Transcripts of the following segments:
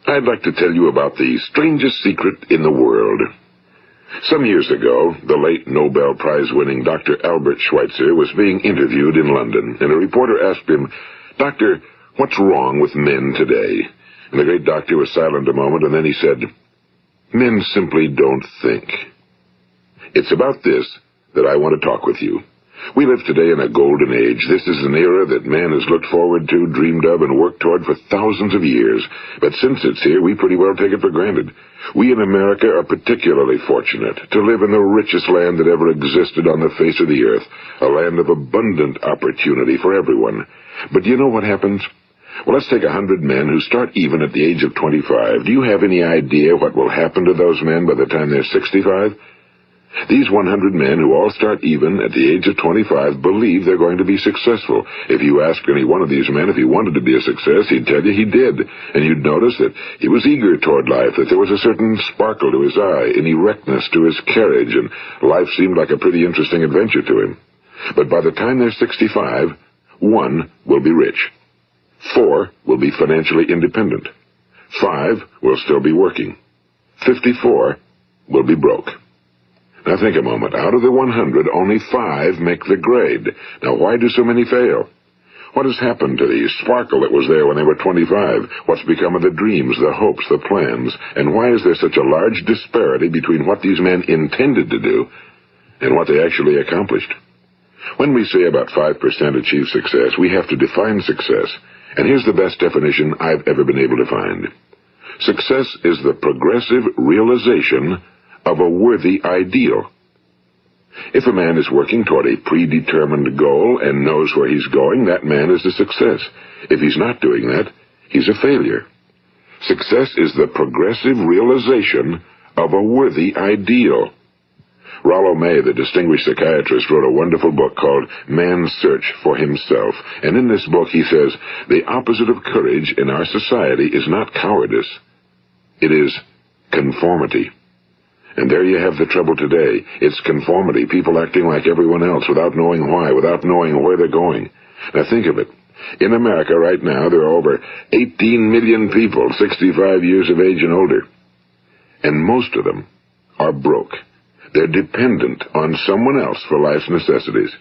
I'd like to tell you about the strangest secret in the world. Some years ago, the late Nobel Prize-winning Dr. Albert Schweitzer was being interviewed in London, and a reporter asked him, "Doctor, what's wrong with men today?" And the great doctor was silent a moment, and then he said, "Men simply don't think." It's about this that I want to talk with you. We live today in a golden age. This is an era that man has looked forward to, dreamed of, and worked toward for thousands of years. But since it's here, we pretty well take it for granted. We in America are particularly fortunate to live in the richest land that ever existed on the face of the earth, a land of abundant opportunity for everyone. But do you know what happens? Well, let's take 100 men who start even at the age of 25. Do you have any idea what will happen to those men by the time they're 65? These 100 men who all start even at the age of 25 believe they're going to be successful. If you asked any one of these men if he wanted to be a success, he'd tell you he did. And you'd notice that he was eager toward life, that there was a certain sparkle to his eye, an erectness to his carriage, and life seemed like a pretty interesting adventure to him. But by the time they're 65, 1 will be rich. 4 will be financially independent. 5 will still be working. 54 will be broke. Now think a moment. Out of the 100, only 5 make the grade. Now why do so many fail? What has happened to the sparkle that was there when they were 25? What's become of the dreams, the hopes, the plans? And why is there such a large disparity between what these men intended to do and what they actually accomplished? When we say about 5% achieve success, we have to define success. And here's the best definition I've ever been able to find. Success is the progressive realization of a worthy ideal. If a man is working toward a predetermined goal and knows where he's going, that man is a success. If he's not doing that, he's a failure. Success is the progressive realization of a worthy ideal. Rollo May, the distinguished psychiatrist, wrote a wonderful book called Man's Search for Himself. And in this book he says, the opposite of courage in our society is not cowardice. It is conformity. And there you have the trouble today. It's conformity, people acting like everyone else without knowing why, without knowing where they're going. Now think of it. In America right now, there are over 18 million people 65 years of age and older. And most of them are broke. They're dependent on someone else for life's necessities.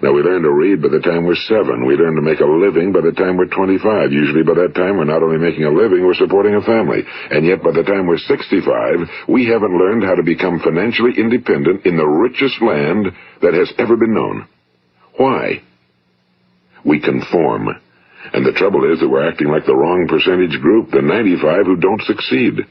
Now, we learn to read by the time we're 7. We learn to make a living by the time we're 25. Usually by that time, we're not only making a living, we're supporting a family. And yet by the time we're 65, we haven't learned how to become financially independent in the richest land that has ever been known. Why? We conform. And the trouble is that we're acting like the wrong percentage group, the 95 who don't succeed.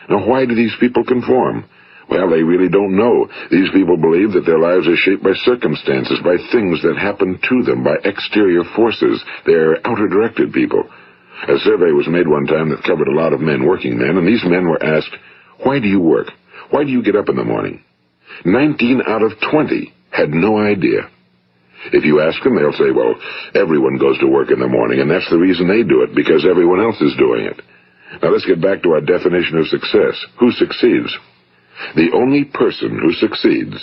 Now, why do these people conform? Well, they really don't know. These people believe that their lives are shaped by circumstances, by things that happen to them, by exterior forces. They're outer-directed people. A survey was made one time that covered a lot of men, working men, and these men were asked, "Why do you work? Why do you get up in the morning?" 19 out of 20 had no idea. If you ask them, they'll say, well, everyone goes to work in the morning, and that's the reason they do it, because everyone else is doing it. Now let's get back to our definition of success. Who succeeds? The only person who succeeds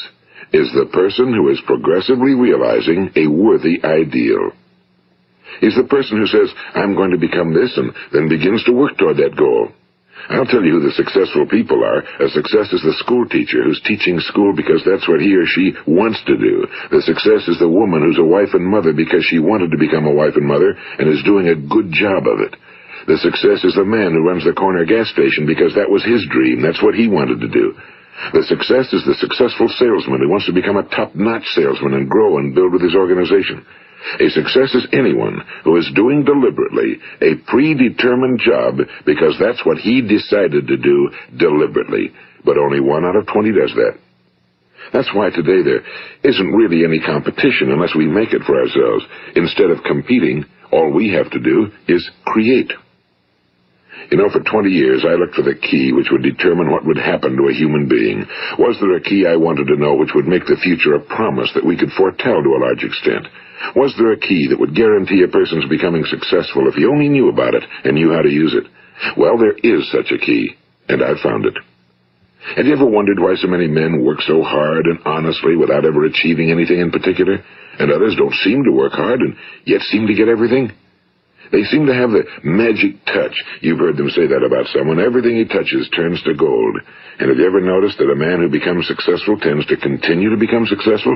is the person who is progressively realizing a worthy ideal. He's the person who says, I'm going to become this, and then begins to work toward that goal. I'll tell you who the successful people are. A success is the school teacher who's teaching school because that's what he or she wants to do. The success is the woman who's a wife and mother because she wanted to become a wife and mother and is doing a good job of it. The success is the man who runs the corner gas station because that was his dream. That's what he wanted to do. The success is the successful salesman who wants to become a top-notch salesman and grow and build with his organization. A success is anyone who is doing deliberately a predetermined job because that's what he decided to do deliberately. But only 1 out of 20 does that. That's why today there isn't really any competition unless we make it for ourselves. Instead of competing, all we have to do is create. You know, for 20 years, I looked for the key which would determine what would happen to a human being. Was there a key I wanted to know which would make the future a promise that we could foretell to a large extent? Was there a key that would guarantee a person's becoming successful if he only knew about it and knew how to use it? Well, there is such a key, and I've found it. Have you ever wondered why so many men work so hard and honestly without ever achieving anything in particular, and others don't seem to work hard and yet seem to get everything? They seem to have the magic touch. You've heard them say that about someone. Everything he touches turns to gold. And have you ever noticed that a man who becomes successful tends to continue to become successful?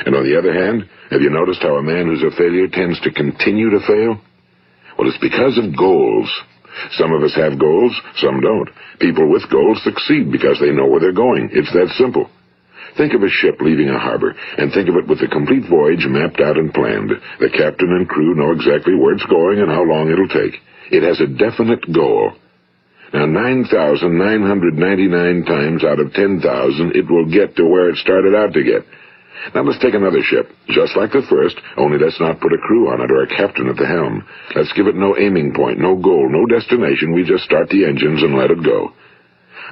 And on the other hand, have you noticed how a man who's a failure tends to continue to fail? Well, it's because of goals. Some of us have goals, some don't. People with goals succeed because they know where they're going. It's that simple. Think of a ship leaving a harbor, and think of it with the complete voyage mapped out and planned. The captain and crew know exactly where it's going and how long it'll take. It has a definite goal. Now, 9,999 times out of 10,000, it will get to where it started out to get. Now let's take another ship, just like the first, only let's not put a crew on it or a captain at the helm. Let's give it no aiming point, no goal, no destination. We just start the engines and let it go.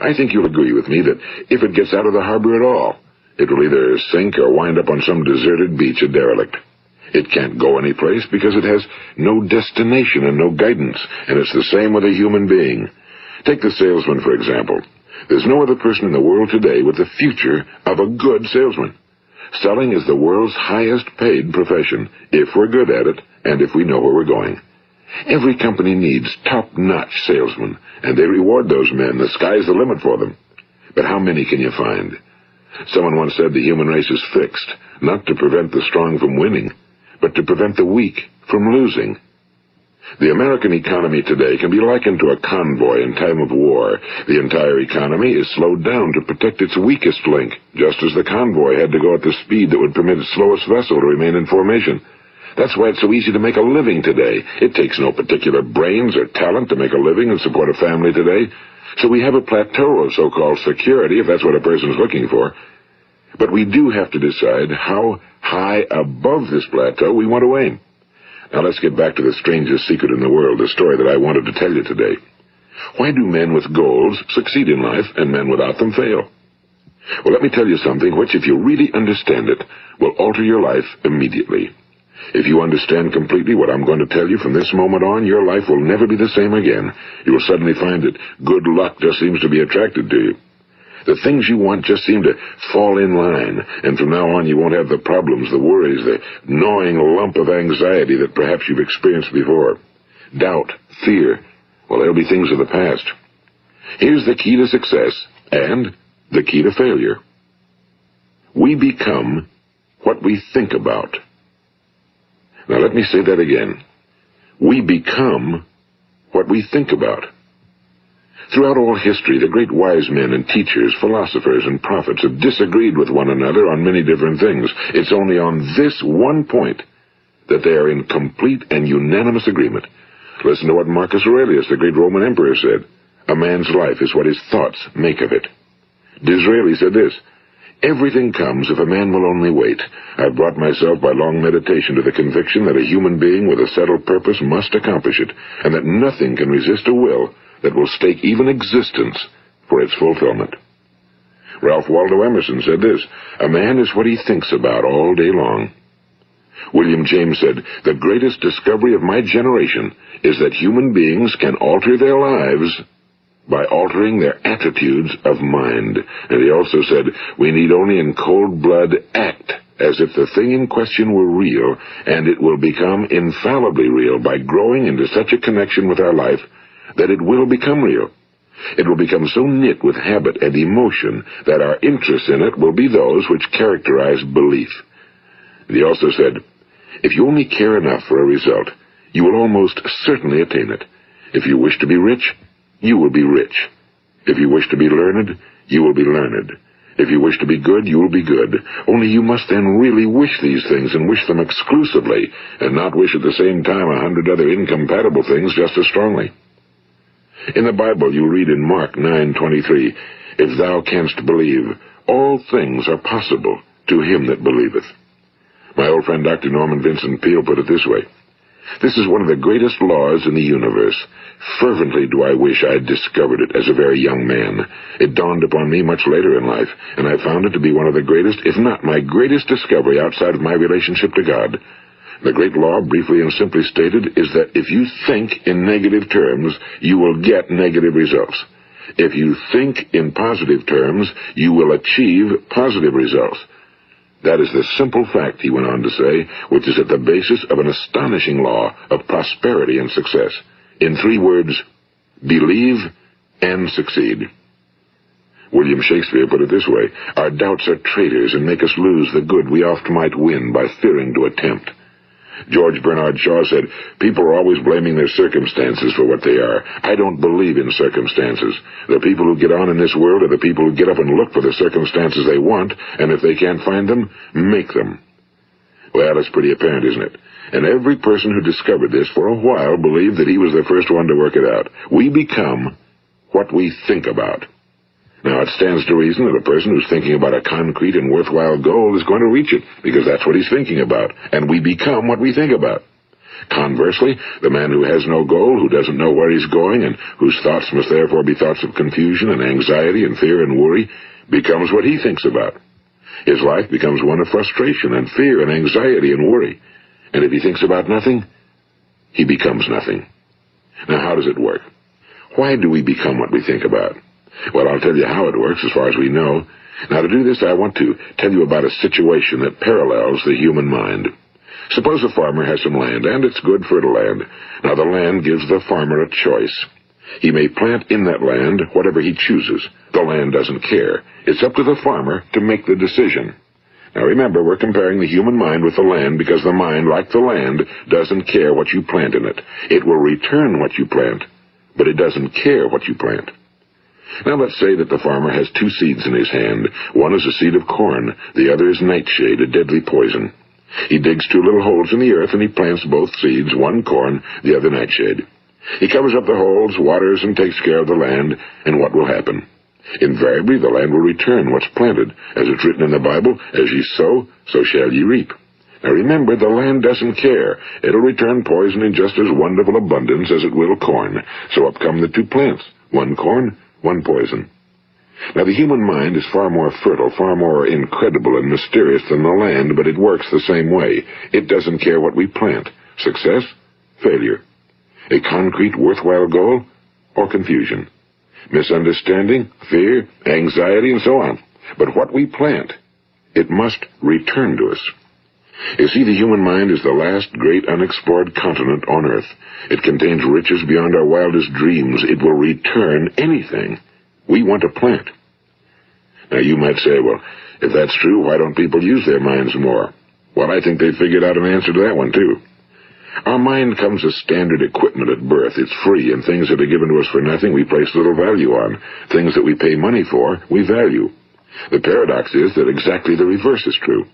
I think you'll agree with me that if it gets out of the harbor at all, it will either sink or wind up on some deserted beach, a derelict. It can't go anyplace because it has no destination and no guidance, and it's the same with a human being. Take the salesman, for example. There's no other person in the world today with the future of a good salesman. Selling is the world's highest-paid profession, if we're good at it and if we know where we're going. Every company needs top-notch salesmen, and they reward those men. The sky's the limit for them. But how many can you find? Someone once said the human race is fixed, not to prevent the strong from winning, but to prevent the weak from losing. The American economy today can be likened to a convoy in time of war. The entire economy is slowed down to protect its weakest link, just as the convoy had to go at the speed that would permit its slowest vessel to remain in formation. That's why it's so easy to make a living today. It takes no particular brains or talent to make a living and support a family today. So we have a plateau of so-called security, if that's what a person's looking for. But we do have to decide how high above this plateau we want to aim. Now let's get back to the strangest secret in the world, the story that I wanted to tell you today. Why do men with goals succeed in life and men without them fail? Well, let me tell you something which, if you really understand it, will alter your life immediately. If you understand completely what I'm going to tell you from this moment on, your life will never be the same again. You will suddenly find that good luck just seems to be attracted to you. The things you want just seem to fall in line, and from now on you won't have the problems, the worries, the gnawing lump of anxiety that perhaps you've experienced before. Doubt, fear, well, they'll be things of the past. Here's the key to success and the key to failure. We become what we think about. Now let me say that again. We become what we think about. Throughout all history, the great wise men and teachers, philosophers and prophets have disagreed with one another on many different things. It's only on this one point that they are in complete and unanimous agreement. Listen to what Marcus Aurelius, the great Roman emperor, said. A man's life is what his thoughts make of it. Disraeli said this, everything comes if a man will only wait. I've brought myself by long meditation to the conviction that a human being with a settled purpose must accomplish it, and that nothing can resist a will that will stake even existence for its fulfillment. Ralph Waldo Emerson said this, a man is what he thinks about all day long. William James said, the greatest discovery of my generation is that human beings can alter their lives by altering their attitudes of mind. And he also said, we need only in cold blood act as if the thing in question were real, and it will become infallibly real by growing into such a connection with our life that it will become real. It will become so knit with habit and emotion that our interest in it will be those which characterize belief. And he also said, if you only care enough for a result, you will almost certainly attain it. If you wish to be rich, you will be rich. If you wish to be learned, you will be learned. If you wish to be good, you will be good. Only you must then really wish these things and wish them exclusively, and not wish at the same time 100 other incompatible things just as strongly. In the Bible, you read in Mark 9:23, if thou canst believe, all things are possible to him that believeth. My old friend Dr. Norman Vincent Peale put it this way, this is one of the greatest laws in the universe. Fervently do I wish I had discovered it as a very young man. It dawned upon me much later in life, and I found it to be one of the greatest, if not my greatest discovery outside of my relationship to God. The great law, briefly and simply stated, is that if you think in negative terms, you will get negative results. If you think in positive terms, you will achieve positive results. That is the simple fact, he went on to say, which is at the basis of an astonishing law of prosperity and success. In 3 words, believe and succeed. William Shakespeare put it this way: our doubts are traitors and make us lose the good we oft might win by fearing to attempt. George Bernard Shaw said, people are always blaming their circumstances for what they are. I don't believe in circumstances. The people who get on in this world are the people who get up and look for the circumstances they want, and if they can't find them, make them. Well, it's pretty apparent, isn't it? And every person who discovered this for a while believed that he was the first one to work it out. We become what we think about. Now, it stands to reason that a person who's thinking about a concrete and worthwhile goal is going to reach it, because that's what he's thinking about, and we become what we think about. Conversely, the man who has no goal, who doesn't know where he's going, and whose thoughts must therefore be thoughts of confusion and anxiety and fear and worry, becomes what he thinks about. His life becomes one of frustration and fear and anxiety and worry. And if he thinks about nothing, he becomes nothing. Now, how does it work? Why do we become what we think about? Well, I'll tell you how it works as far as we know. Now, to do this, I want to tell you about a situation that parallels the human mind. Suppose a farmer has some land, and it's good fertile land. Now, the land gives the farmer a choice. He may plant in that land whatever he chooses. The land doesn't care. It's up to the farmer to make the decision. Now, remember, we're comparing the human mind with the land because the mind, like the land, doesn't care what you plant in it. It will return what you plant, but it doesn't care what you plant. Now let's say that the farmer has 2 seeds in his hand. One is a seed of corn, the other is nightshade, a deadly poison. He digs 2 little holes in the earth and he plants both seeds, one corn, the other nightshade. He covers up the holes, waters, and takes care of the land, and what will happen? Invariably the land will return what's planted. As it's written in the Bible, as ye sow, so shall ye reap. Now remember, the land doesn't care. It'll return poison in just as wonderful abundance as it will corn. So up come the 2 plants, one corn, one poison. Now, the human mind is far more fertile, far more incredible and mysterious than the land, but it works the same way. It doesn't care what we plant. Success, failure. A concrete, worthwhile goal, or confusion. Misunderstanding, fear, anxiety, and so on. But what we plant, it must return to us. You see, the human mind is the last great unexplored continent on Earth. It contains riches beyond our wildest dreams. It will return anything we want to plant. Now, you might say, well, if that's true, why don't people use their minds more? Well, I think they figured out an answer to that one, too. Our mind comes as standard equipment at birth. It's free, and things that are given to us for nothing we place little value on. Things that we pay money for, we value. The paradox is that exactly the reverse is true.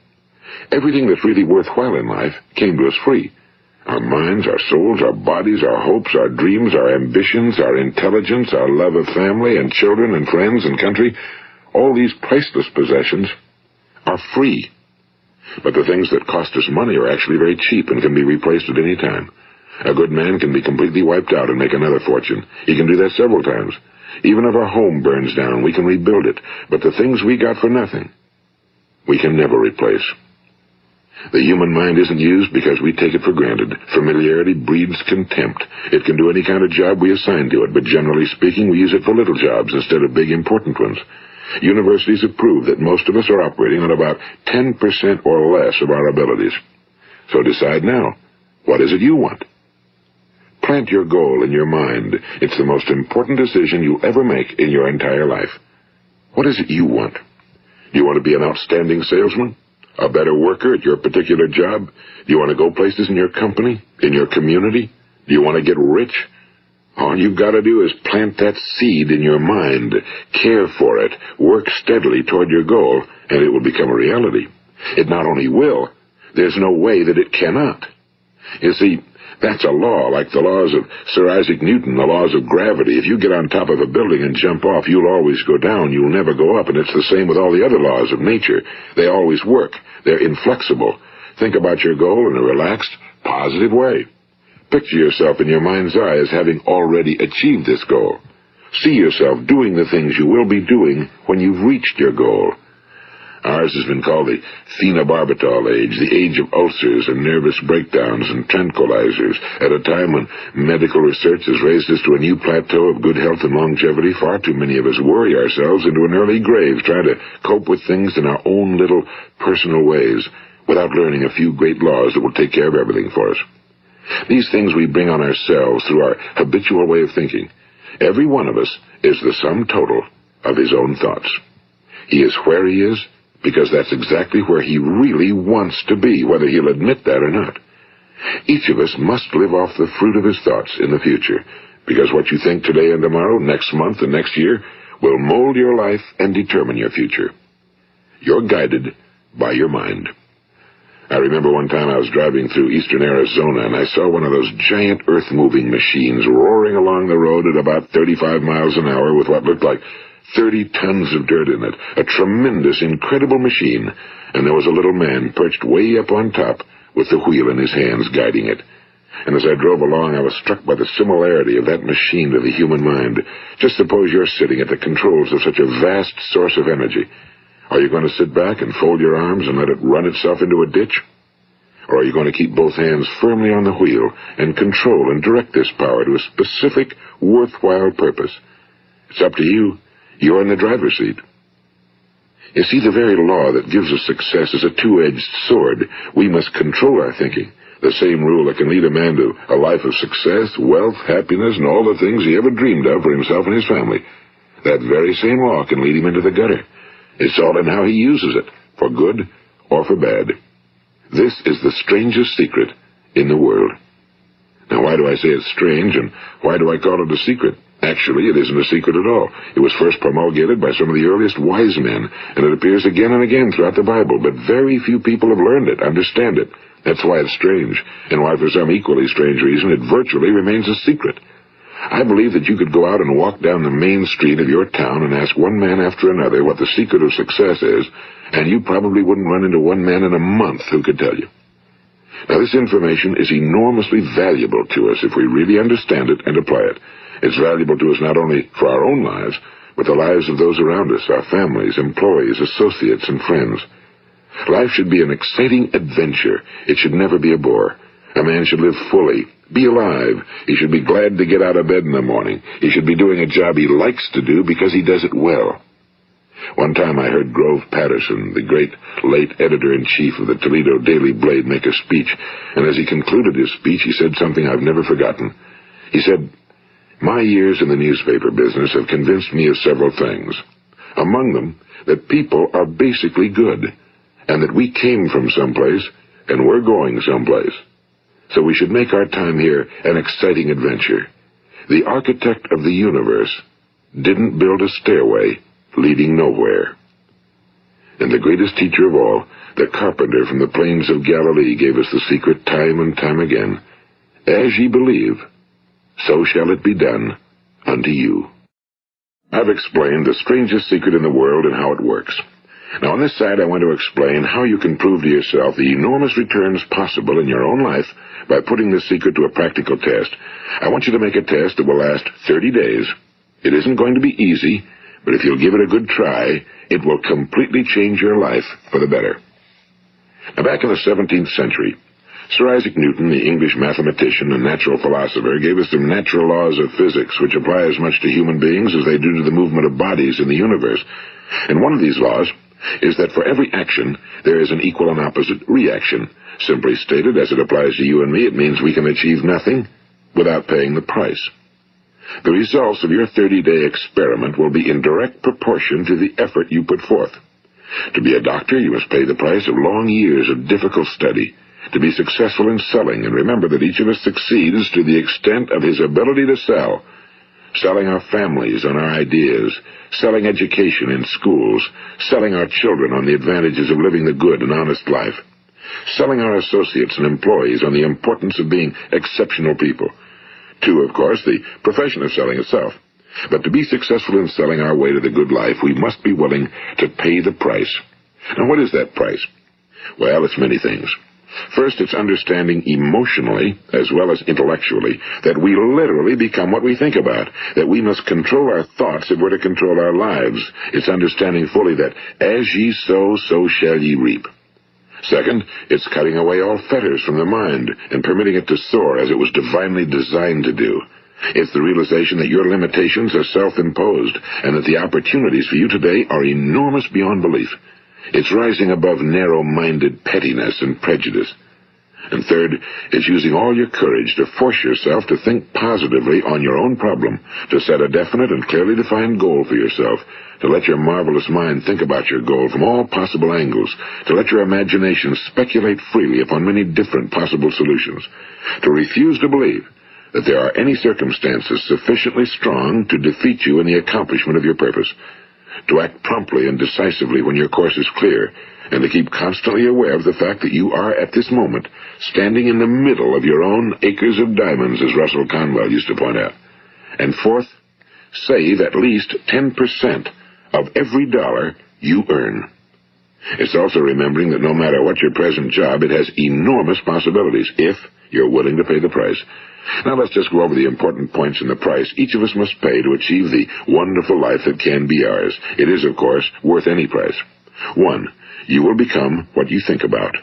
Everything that's really worthwhile in life came to us free. Our minds, our souls, our bodies, our hopes, our dreams, our ambitions, our intelligence, our love of family and children and friends and country, all these priceless possessions are free. But the things that cost us money are actually very cheap and can be replaced at any time. A good man can be completely wiped out and make another fortune. He can do that several times. Even if our home burns down, we can rebuild it. But the things we got for nothing, we can never replace. The human mind isn't used because we take it for granted. Familiarity breeds contempt. It can do any kind of job we assign to it, but generally speaking, we use it for little jobs instead of big, important ones. Universities have proved that most of us are operating on about 10% or less of our abilities. So decide now, what is it you want? Plant your goal in your mind. It's the most important decision you'll ever make in your entire life. What is it you want? Do you want to be an outstanding salesman? A better worker at your particular job? Do you want to go places in your company? In your community? Do you want to get rich? All you've got to do is plant that seed in your mind, care for it, work steadily toward your goal, and it will become a reality. It not only will, there's no way that it cannot. You see, that's a law, like the laws of Sir Isaac Newton, the laws of gravity. If you get on top of a building and jump off, you'll always go down. You'll never go up, and it's the same with all the other laws of nature. They always work. They're inflexible. Think about your goal in a relaxed, positive way. Picture yourself in your mind's eye as having already achieved this goal. See yourself doing the things you will be doing when you've reached your goal. Ours has been called the phenobarbital age, the age of ulcers and nervous breakdowns and tranquilizers, at a time when medical research has raised us to a new plateau of good health and longevity. Far too many of us worry ourselves into an early grave, trying to cope with things in our own little personal ways, without learning a few great laws that will take care of everything for us. These things we bring on ourselves through our habitual way of thinking. Every one of us is the sum total of his own thoughts. He is where he is because that's exactly where he really wants to be, whether he'll admit that or not. Each of us must live off the fruit of his thoughts in the future, because what you think today and tomorrow, next month and next year, will mold your life and determine your future. You're guided by your mind. I remember one time I was driving through eastern Arizona, and I saw one of those giant earth-moving machines roaring along the road at about 35 miles an hour with what looked like 30 tons of dirt in it. A tremendous, incredible machine, and there was a little man perched way up on top with the wheel in his hands guiding it. And as I drove along, I was struck by the similarity of that machine to the human mind. Just suppose you're sitting at the controls of such a vast source of energy. Are you going to sit back and fold your arms and let it run itself into a ditch? Or are you going to keep both hands firmly on the wheel and control and direct this power to a specific, worthwhile purpose? It's up to you. You're in the driver's seat. You see, the very law that gives us success is a two-edged sword. We must control our thinking. The same rule that can lead a man to a life of success, wealth, happiness, and all the things he ever dreamed of for himself and his family. That very same law can lead him into the gutter. It's all in how he uses it, for good or for bad. This is the strangest secret in the world. Now, why do I say it's strange, and why do I call it a secret? Actually, it isn't a secret at all. It was first promulgated by some of the earliest wise men, and it appears again and again throughout the Bible, but very few people have learned it, understand it. That's why it's strange, and why for some equally strange reason it virtually remains a secret. I believe that you could go out and walk down the main street of your town and ask one man after another what the secret of success is, and you probably wouldn't run into one man in a month who could tell you. Now, this information is enormously valuable to us if we really understand it and apply it. It's valuable to us not only for our own lives, but the lives of those around us, our families, employees, associates, and friends. Life should be an exciting adventure. It should never be a bore. A man should live fully, be alive. He should be glad to get out of bed in the morning. He should be doing a job he likes to do because he does it well. One time I heard Grove Patterson, the great late editor-in-chief of the Toledo Daily Blade, make a speech, and as he concluded his speech, he said something I've never forgotten. He said, "My years in the newspaper business have convinced me of several things. Among them, that people are basically good, and that we came from someplace, and we're going someplace. So we should make our time here an exciting adventure. The architect of the universe didn't build a stairway leading nowhere." And the greatest teacher of all, the carpenter from the plains of Galilee, gave us the secret time and time again. As ye believe, so shall it be done unto you. I've explained the strangest secret in the world and how it works. Now, on this side, I want to explain how you can prove to yourself the enormous returns possible in your own life by putting this secret to a practical test. I want you to make a test that will last 30 days. It isn't going to be easy, but if you'll give it a good try, it will completely change your life for the better. Now, back in the 17th century, Sir Isaac Newton, the English mathematician and natural philosopher, gave us some natural laws of physics which apply as much to human beings as they do to the movement of bodies in the universe. And one of these laws is that for every action, there is an equal and opposite reaction. Simply stated, as it applies to you and me, it means we can achieve nothing without paying the price. The results of your 30-day experiment will be in direct proportion to the effort you put forth. To be a doctor, you must pay the price of long years of difficult study. To be successful in selling, and remember that each of us succeeds to the extent of his ability to sell. Selling our families on our ideas, selling education in schools, selling our children on the advantages of living the good and honest life, selling our associates and employees on the importance of being exceptional people. To, of course, the profession of selling itself. But to be successful in selling our way to the good life, we must be willing to pay the price. Now, what is that price? Well, it's many things. First, it's understanding emotionally, as well as intellectually, that we literally become what we think about, that we must control our thoughts if we're to control our lives. It's understanding fully that as ye sow, so shall ye reap. Second, it's cutting away all fetters from the mind and permitting it to soar as it was divinely designed to do. It's the realization that your limitations are self-imposed and that the opportunities for you today are enormous beyond belief. It's rising above narrow-minded pettiness and prejudice. And third, it's using all your courage to force yourself to think positively on your own problem, to set a definite and clearly defined goal for yourself, to let your marvelous mind think about your goal from all possible angles, to let your imagination speculate freely upon many different possible solutions, to refuse to believe that there are any circumstances sufficiently strong to defeat you in the accomplishment of your purpose, to act promptly and decisively when your course is clear, and to keep constantly aware of the fact that you are, at this moment, standing in the middle of your own acres of diamonds, as Russell Conwell used to point out. And fourth, save at least 10% of every dollar you earn. It's also remembering that no matter what your present job, it has enormous possibilities, if you're willing to pay the price. Now let's just go over the important points in the price each of us must pay to achieve the wonderful life that can be ours. It is, of course, worth any price. 1. You will become what you think about.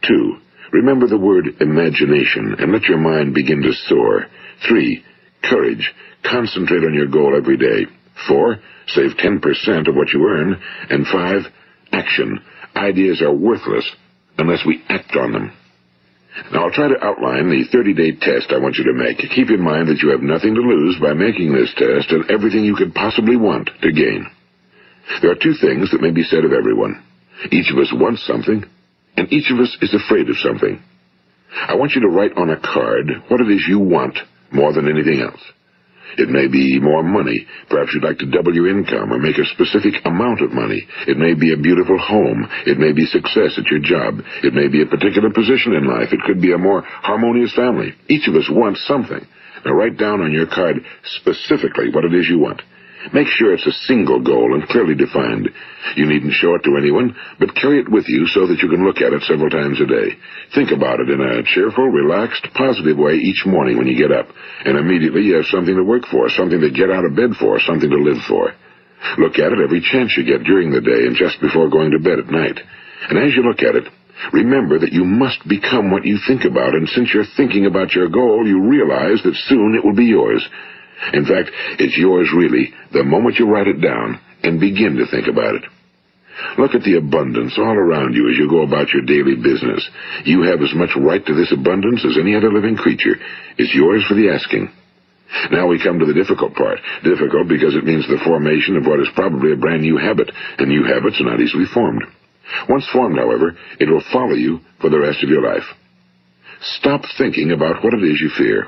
2. Remember the word imagination and let your mind begin to soar. 3. Courage. Concentrate on your goal every day. 4. Save 10% of what you earn. And 5. Action. Ideas are worthless unless we act on them. Now, I'll try to outline the 30-day test I want you to make. Keep in mind that you have nothing to lose by making this test and everything you could possibly want to gain. There are two things that may be said of everyone. Each of us wants something, and each of us is afraid of something. I want you to write on a card what it is you want more than anything else. It may be more money. Perhaps you'd like to double your income or make a specific amount of money. It may be a beautiful home. It may be success at your job. It may be a particular position in life. It could be a more harmonious family. Each of us wants something. Now write down on your card specifically what it is you want. Make sure it's a single goal and clearly defined. You needn't show it to anyone, but carry it with you so that you can look at it several times a day. Think about it in a cheerful, relaxed, positive way each morning when you get up, and immediately you have something to work for, something to get out of bed for, something to live for. Look at it every chance you get during the day and just before going to bed at night. And as you look at it, remember that you must become what you think about, and since you're thinking about your goal, you realize that soon it will be yours. In fact, it's yours really the moment you write it down and begin to think about it. Look at the abundance all around you as you go about your daily business. You have as much right to this abundance as any other living creature. It's yours for the asking. Now we come to the difficult part. Difficult because it means the formation of what is probably a brand new habit, and new habits are not easily formed. Once formed, however, it will follow you for the rest of your life. Stop thinking about what it is you fear.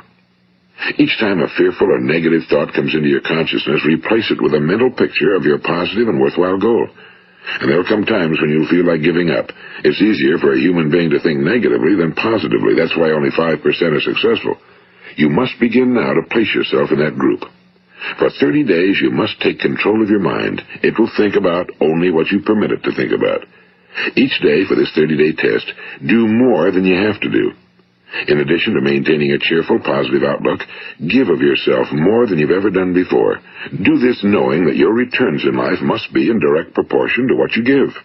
Each time a fearful or negative thought comes into your consciousness, replace it with a mental picture of your positive and worthwhile goal. And there will come times when you'll feel like giving up. It's easier for a human being to think negatively than positively. That's why only 5% are successful. You must begin now to place yourself in that group. For 30 days, you must take control of your mind. It will think about only what you permit it to think about. Each day for this 30-day test, do more than you have to do. In addition to maintaining a cheerful, positive outlook, give of yourself more than you've ever done before. Do this knowing that your returns in life must be in direct proportion to what you give.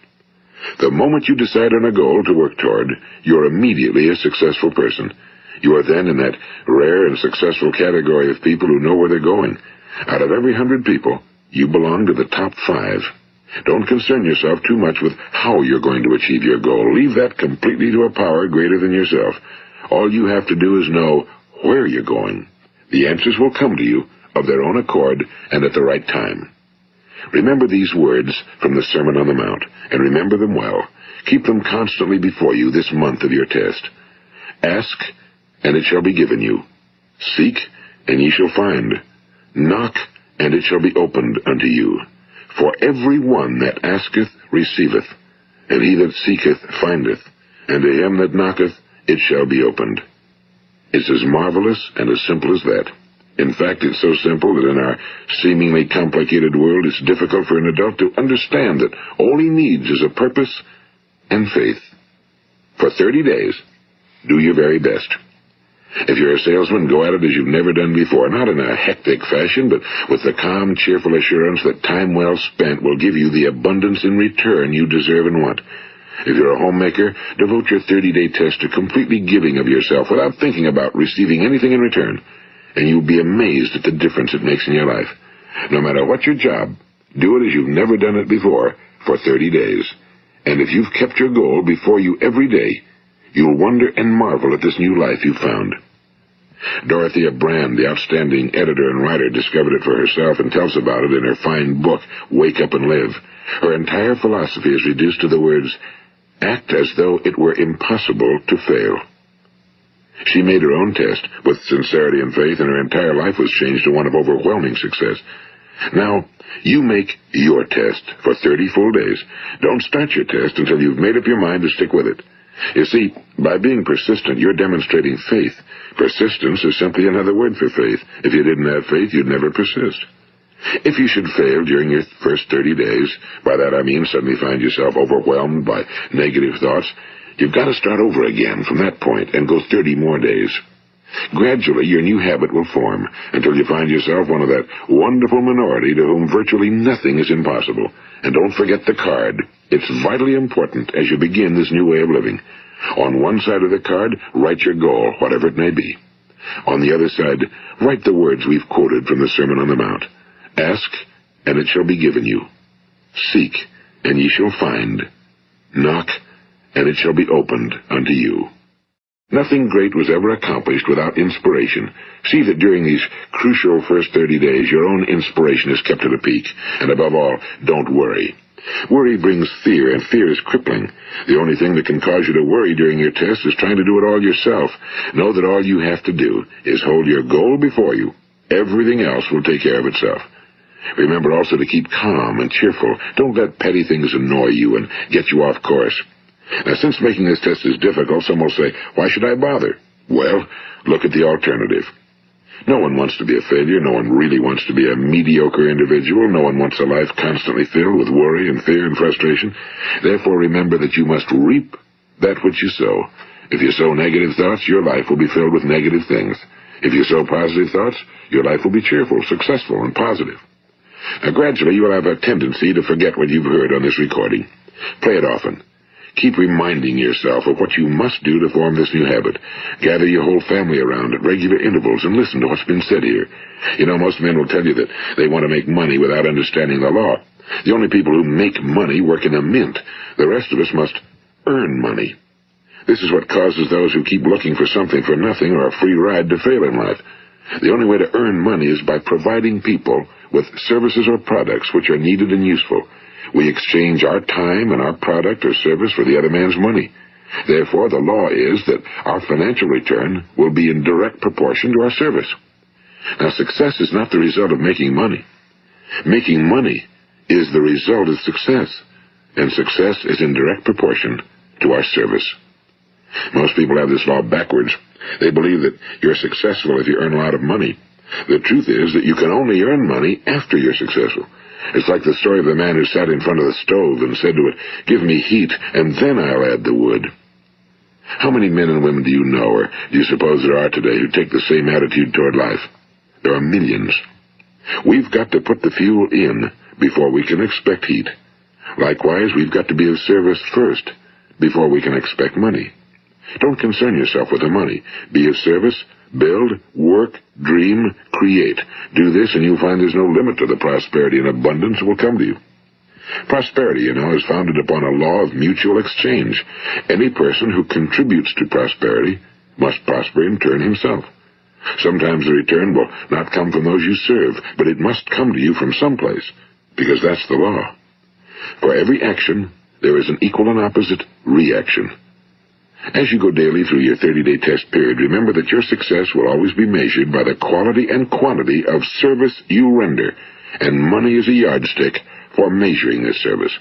The moment you decide on a goal to work toward, you're immediately a successful person. You are then in that rare and successful category of people who know where they're going. Out of every 100 people, you belong to the top 5. Don't concern yourself too much with how you're going to achieve your goal. Leave that completely to a power greater than yourself. All you have to do is know where you're going. The answers will come to you of their own accord and at the right time. Remember these words from the Sermon on the Mount, and remember them well. Keep them constantly before you this month of your test. Ask, and it shall be given you. Seek, and ye shall find. Knock, and it shall be opened unto you. For every one that asketh receiveth, and he that seeketh findeth, and to him that knocketh it shall be opened. It's as marvelous and as simple as that. In fact, it's so simple that in our seemingly complicated world, it's difficult for an adult to understand that all he needs is a purpose and faith. For 30 days, do your very best. If you're a salesman, go at it as you've never done before, not in a hectic fashion, but with the calm, cheerful assurance that time well spent will give you the abundance in return you deserve and want. If you're a homemaker, devote your 30-day test to completely giving of yourself without thinking about receiving anything in return, and you'll be amazed at the difference it makes in your life. No matter what your job, do it as you've never done it before for 30 days. And if you've kept your goal before you every day, you'll wonder and marvel at this new life you've found. Dorothea Brand, the outstanding editor and writer, discovered it for herself and tells about it in her fine book, Wake Up and Live. Her entire philosophy is reduced to the words, act as though it were impossible to fail. She made her own test with sincerity and faith, and her entire life was changed to one of overwhelming success. Now, you make your test for 30 full days. Don't start your test until you've made up your mind to stick with it. You see, by being persistent, you're demonstrating faith. Persistence is simply another word for faith. If you didn't have faith, you'd never persist. If you should fail during your first 30 days, by that I mean suddenly find yourself overwhelmed by negative thoughts, you've got to start over again from that point and go 30 more days. Gradually, your new habit will form until you find yourself one of that wonderful minority to whom virtually nothing is impossible. And don't forget the card. It's vitally important as you begin this new way of living. On one side of the card, write your goal, whatever it may be. On the other side, write the words we've quoted from the Sermon on the Mount. Ask, and it shall be given you. Seek, and ye shall find. Knock, and it shall be opened unto you. Nothing great was ever accomplished without inspiration. See that during these crucial first 30 days, your own inspiration is kept at a peak. And above all, don't worry. Worry brings fear, and fear is crippling. The only thing that can cause you to worry during your test is trying to do it all yourself. Know that all you have to do is hold your goal before you. Everything else will take care of itself. Remember also to keep calm and cheerful. Don't let petty things annoy you and get you off course. Now, since making this test is difficult, some will say, why should I bother? Well, look at the alternative. No one wants to be a failure. No one really wants to be a mediocre individual. No one wants a life constantly filled with worry and fear and frustration. Therefore, remember that you must reap that which you sow. If you sow negative thoughts, your life will be filled with negative things. If you sow positive thoughts, your life will be cheerful, successful, and positive. Now, gradually, you will have a tendency to forget what you've heard on this recording. Play it often. Keep reminding yourself of what you must do to form this new habit. Gather your whole family around at regular intervals and listen to what's been said here. You know, most men will tell you that they want to make money without understanding the law. The only people who make money work in a mint. The rest of us must earn money. This is what causes those who keep looking for something for nothing or a free ride to fail in life. The only way to earn money is by providing people with services or products which are needed and useful. We exchange our time and our product or service for the other man's money. Therefore, the law is that our financial return will be in direct proportion to our service. Now, success is not the result of making money. Making money is the result of success, and success is in direct proportion to our service. Most people have this law backwards. They believe that you're successful if you earn a lot of money. The truth is that you can only earn money after you're successful. It's like the story of the man who sat in front of the stove and said to it, "Give me heat, and then I'll add the wood." How many men and women do you know, or do you suppose there are today, who take the same attitude toward life? There are millions. We've got to put the fuel in before we can expect heat. Likewise, we've got to be of service first before we can expect money. Don't concern yourself with the money. Be of service. Build, work, dream, create. Do this, and you'll find there's no limit to the prosperity and abundance that will come to you. Prosperity, you know, is founded upon a law of mutual exchange. Any person who contributes to prosperity must prosper in turn himself. Sometimes the return will not come from those you serve, but it must come to you from someplace, because that's the law. For every action, there is an equal and opposite reaction. As you go daily through your 30-day test period, remember that your success will always be measured by the quality and quantity of service you render, and money is a yardstick for measuring this service.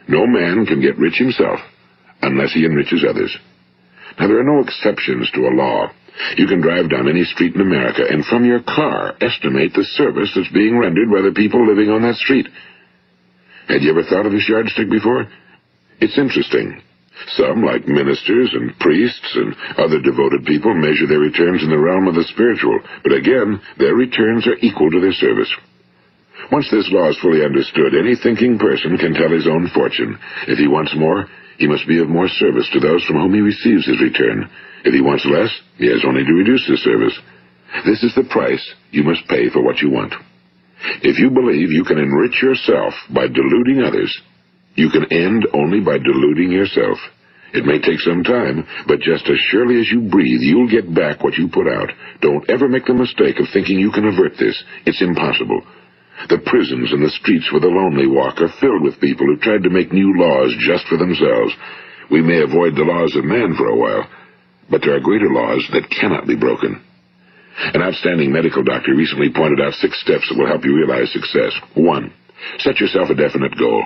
No man can get rich himself unless he enriches others. Now, there are no exceptions to a law. You can drive down any street in America and from your car estimate the service that's being rendered by the people living on that street. Had you ever thought of this yardstick before? It's interesting. Some, like ministers and priests and other devoted people, measure their returns in the realm of the spiritual, but again, their returns are equal to their service. Once this law is fully understood, any thinking person can tell his own fortune. If he wants more, he must be of more service to those from whom he receives his return. If he wants less, he has only to reduce his service. This is the price you must pay for what you want. If you believe you can enrich yourself by deluding others, you can end only by deluding yourself. It may take some time, but just as surely as you breathe, you'll get back what you put out. Don't ever make the mistake of thinking you can avert this. It's impossible. The prisons and the streets where the lonely walk are filled with people who tried to make new laws just for themselves. We may avoid the laws of man for a while, but there are greater laws that cannot be broken. An outstanding medical doctor recently pointed out 6 steps that will help you realize success. 1. Set yourself a definite goal.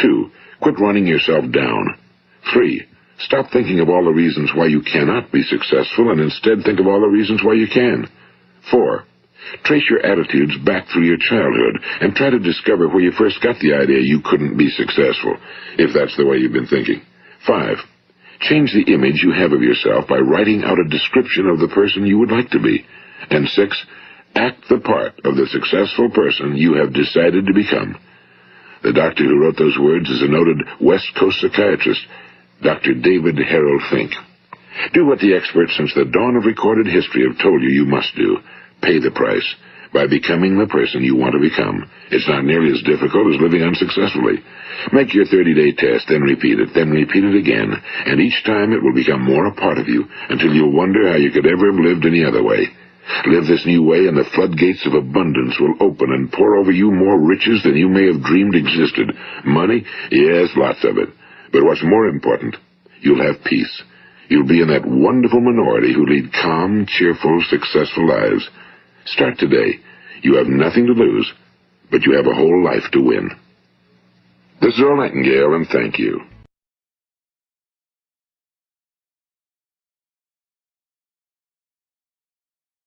2. Quit running yourself down. 3. Stop thinking of all the reasons why you cannot be successful and instead think of all the reasons why you can. 4. Trace your attitudes back through your childhood and try to discover where you first got the idea you couldn't be successful, if that's the way you've been thinking. 5. Change the image you have of yourself by writing out a description of the person you would like to be. And 6. Act the part of the successful person you have decided to become. The doctor who wrote those words is a noted West Coast psychiatrist, Dr. David Harold Fink. Do what the experts since the dawn of recorded history have told you must do. Pay the price by becoming the person you want to become. It's not nearly as difficult as living unsuccessfully. Make your 30-day test, then repeat it again, and each time it will become more a part of you until you'll wonder how you could ever have lived any other way. Live this new way, and the floodgates of abundance will open and pour over you more riches than you may have dreamed existed. Money? Yes, lots of it. But what's more important, you'll have peace. You'll be in that wonderful minority who lead calm, cheerful, successful lives. Start today. You have nothing to lose, but you have a whole life to win. This is Earl Nightingale, and thank you.